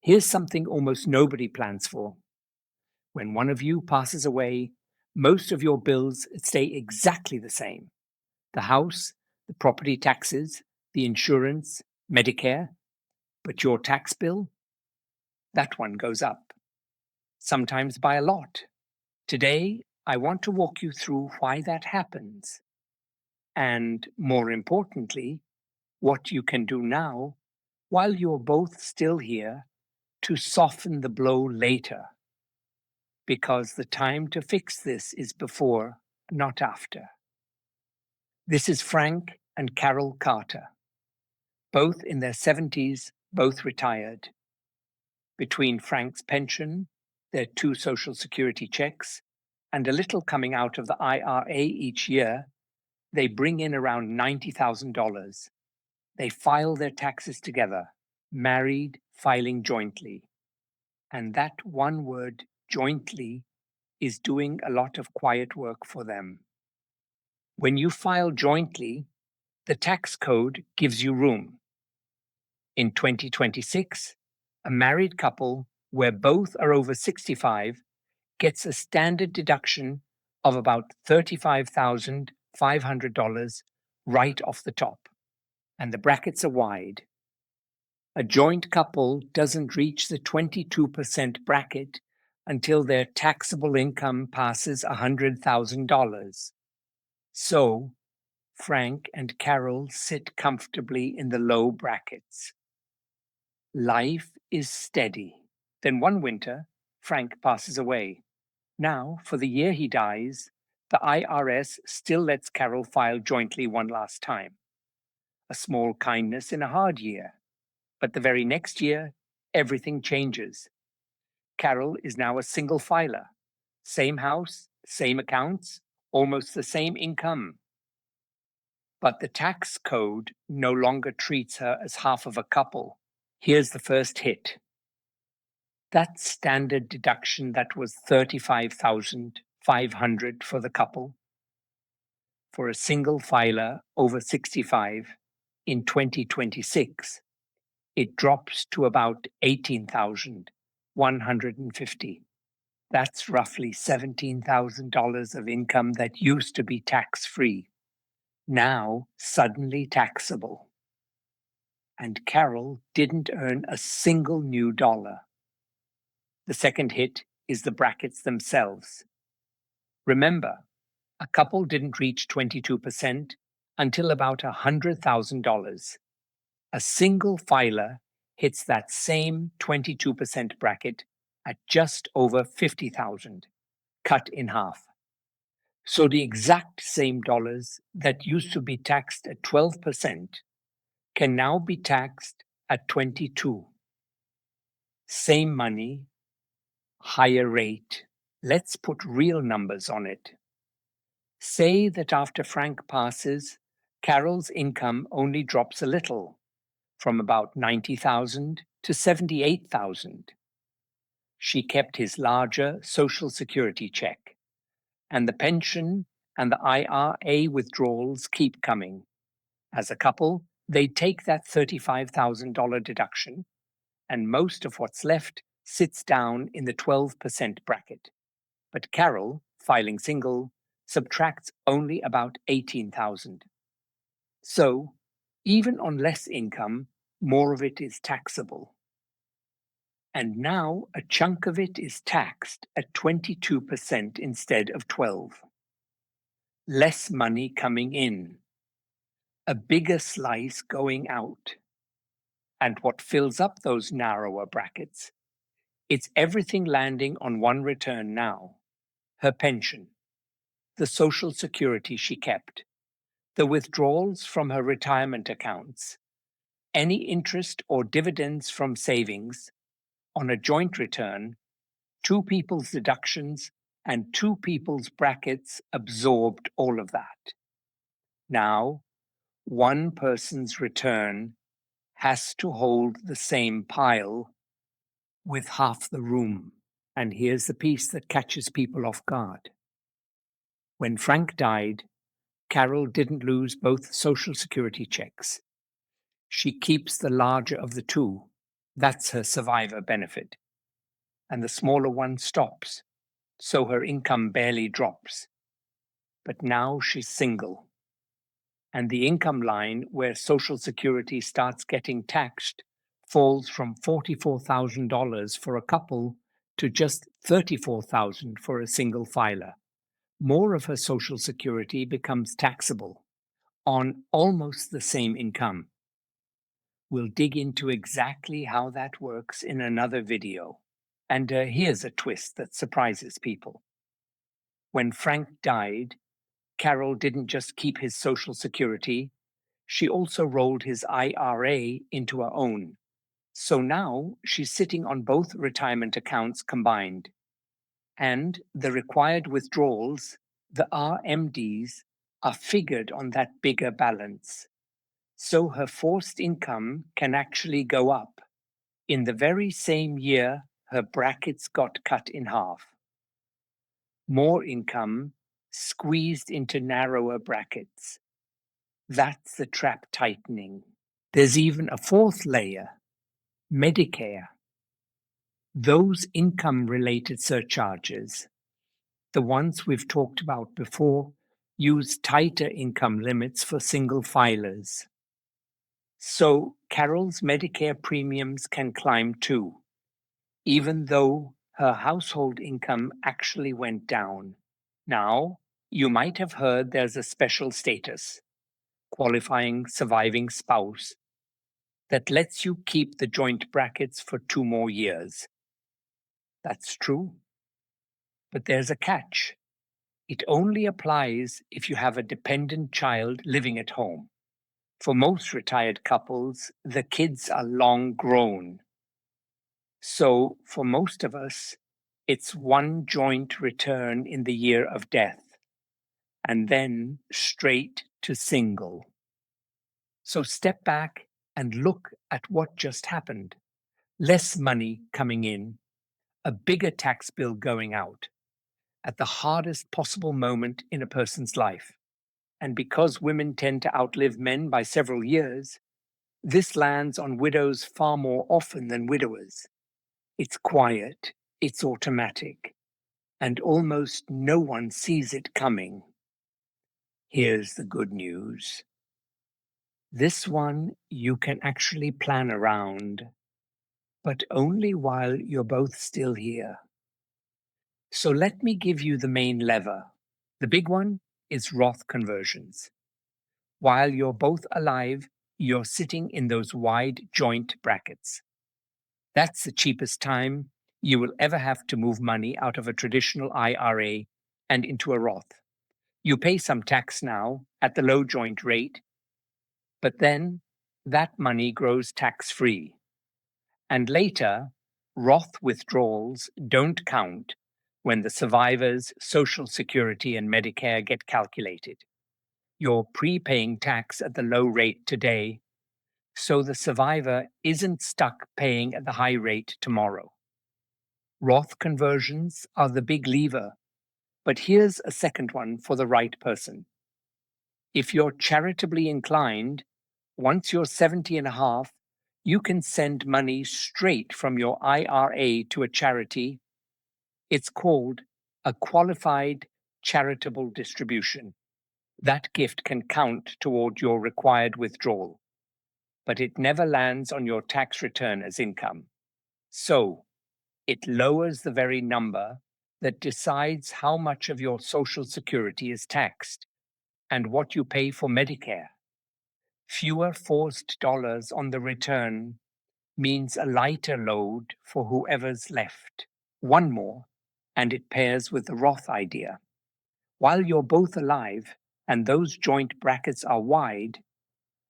Here's something almost nobody plans for. When one of you passes away, most of your bills stay exactly the same. The house, the property taxes, the insurance, Medicare. But your tax bill, that one goes up, sometimes by a lot. Today, I want to walk you through why that happens. And more importantly, what you can do now while you're both still here to soften the blow later. Because the time to fix this is before, not after. This is Frank and Carol Carter, both in their 70s, both retired. Between Frank's pension, their 2 Social Security checks, and a little coming out of the IRA each year, they bring in around $90,000. They file their taxes together, married, filing jointly. And that one word, jointly, is doing a lot of quiet work for them. When you file jointly, the tax code gives you room. In 2026, a married couple where both are over 65 gets a standard deduction of about $35,500 right off the top, and the brackets are wide. A joint couple doesn't reach the 22% bracket until their taxable income passes $100,000. So, Frank and Carol sit comfortably in the low brackets. Life is steady. Then one winter, Frank passes away. Now, for the year he dies, the IRS still lets Carol file jointly one last time. A small kindness in a hard year. But the very next year, everything changes. Carol is now a single filer. Same house, same accounts, almost the same income. But the tax code no longer treats her as half of a couple. Here's the first hit. That standard deduction that was $35,500 for the couple, for a single filer over 65 in 2026, it drops to about $18,150. That's roughly $17,000 of income that used to be tax-free, now suddenly taxable. And Carol didn't earn a single new dollar. The second hit is the brackets themselves. Remember, a couple didn't reach 22% until about $100,000. A single filer hits that same 22% bracket at just over $50,000, cut in half. So the exact same dollars that used to be taxed at 12% can now be taxed at 22%. Same money, higher rate. Let's put real numbers on it. Say that after Frank passes, Carol's income only drops a little, from about $90,000 to $78,000. She kept his larger Social Security check, and the pension and the IRA withdrawals keep coming. As a couple, they take that $35,000 deduction, and most of what's left sits down in the 12% bracket. But Carol, filing single, subtracts only about $18,000. So, even on less income, more of it is taxable. And now a chunk of it is taxed at 22% instead of 12%. Less money coming in, a bigger slice going out. And what fills up those narrower brackets? It's everything landing on one return now. Her pension, the Social Security she kept, the withdrawals from her retirement accounts, any interest or dividends from savings. On a joint return, 2 people's deductions and 2 people's brackets absorbed all of that. Now, one person's return has to hold the same pile with half the room. And here's the piece that catches people off guard. When Frank died, Carol didn't lose both Social Security checks. She keeps the larger of the 2, That's her survivor benefit. And the smaller one stops, so her income barely drops. But now she's single. And the income line where Social Security starts getting taxed falls from $44,000 for a couple to just $34,000 for a single filer. More of her Social Security becomes taxable on almost the same income. We'll dig into exactly how that works in another video. And here's a twist that surprises people. When Frank died, Carol didn't just keep his Social Security, she also rolled his IRA into her own. So now she's sitting on both retirement accounts combined. And the required withdrawals, the RMDs, are figured on that bigger balance. So her forced income can actually go up in the very same year her brackets got cut in half. More income squeezed into narrower brackets. That's the trap tightening. There's even a fourth layer, Medicare. Those income-related surcharges, the ones we've talked about before, use tighter income limits for single filers. So Carol's Medicare premiums can climb too, even though her household income actually went down. Now, you might have heard there's a special status, qualifying surviving spouse, that lets you keep the joint brackets for 2 more years. That's true. But there's a catch. It only applies if you have a dependent child living at home. For most retired couples, the kids are long grown. So for most of us, it's one joint return in the year of death, and then straight to single. So step back and look at what just happened. Less money coming in, a bigger tax bill going out, at the hardest possible moment in a person's life. And because women tend to outlive men by several years, this lands on widows far more often than widowers. It's quiet, it's automatic, and almost no one sees it coming. Here's the good news. This one you can actually plan around, but only while you're both still here. So let me give you the main lever. The big one is Roth conversions. While you're both alive, you're sitting in those wide joint brackets. That's the cheapest time you will ever have to move money out of a traditional IRA and into a Roth. You pay some tax now at the low joint rate, but then that money grows tax-free. And later, Roth withdrawals don't count when the survivor's Social Security and Medicare get calculated. You're prepaying tax at the low rate today, so the survivor isn't stuck paying at the high rate tomorrow. Roth conversions are the big lever, but here's a second one for the right person. If you're charitably inclined, once you're 70 and a half, you can send money straight from your IRA to a charity. It's called a qualified charitable distribution. That gift can count toward your required withdrawal, but it never lands on your tax return as income. So it lowers the very number that decides how much of your Social Security is taxed and what you pay for Medicare. Fewer forced dollars on the return means a lighter load for whoever's left. One more, and it pairs with the Roth idea. While you're both alive and those joint brackets are wide,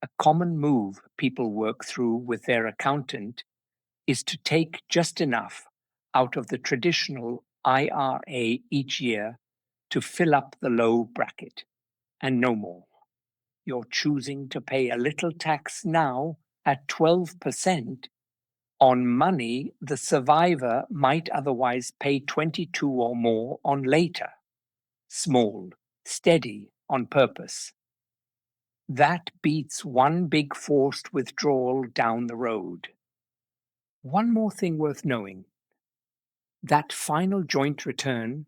a common move people work through with their accountant is to take just enough out of the traditional IRA each year to fill up the low bracket, and no more. You're choosing to pay a little tax now at 12% on money the survivor might otherwise pay 22 or more on later. Small, steady, on purpose. That beats one big forced withdrawal down the road. One more thing worth knowing. That final joint return,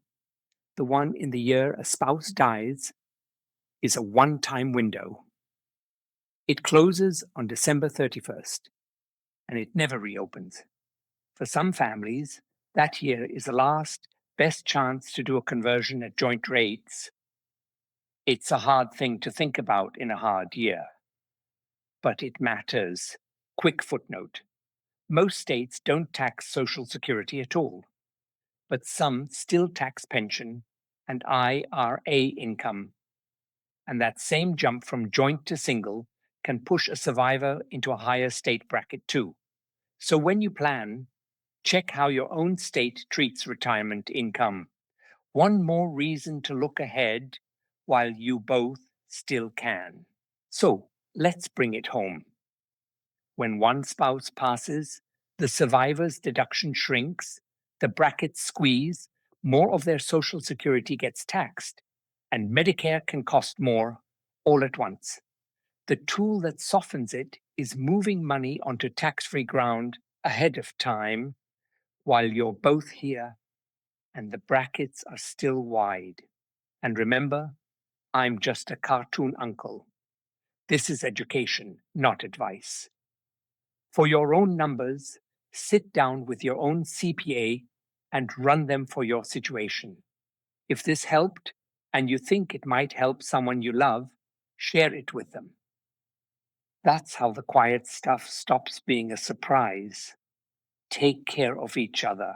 the one in the year a spouse dies, is a one-time window. It closes on December 31st, and it never reopens. For some families, that year is the last best chance to do a conversion at joint rates. It's a hard thing to think about in a hard year, but it matters. Quick footnote. Most states don't tax Social Security at all, but some still tax pension and IRA income. And that same jump from joint to single can push a survivor into a higher state bracket too. So when you plan, check how your own state treats retirement income. One more reason to look ahead while you both still can. So let's bring it home. When one spouse passes, the survivor's deduction shrinks, the brackets squeeze, more of their Social Security gets taxed, and Medicare can cost more all at once. The tool that softens it is moving money onto tax-free ground ahead of time while you're both here and the brackets are still wide. And remember, I'm just a cartoon uncle. This is education, not advice. For your own numbers, sit down with your own CPA and run them for your situation. If this helped and you think it might help someone you love, share it with them. That's how the quiet stuff stops being a surprise. Take care of each other.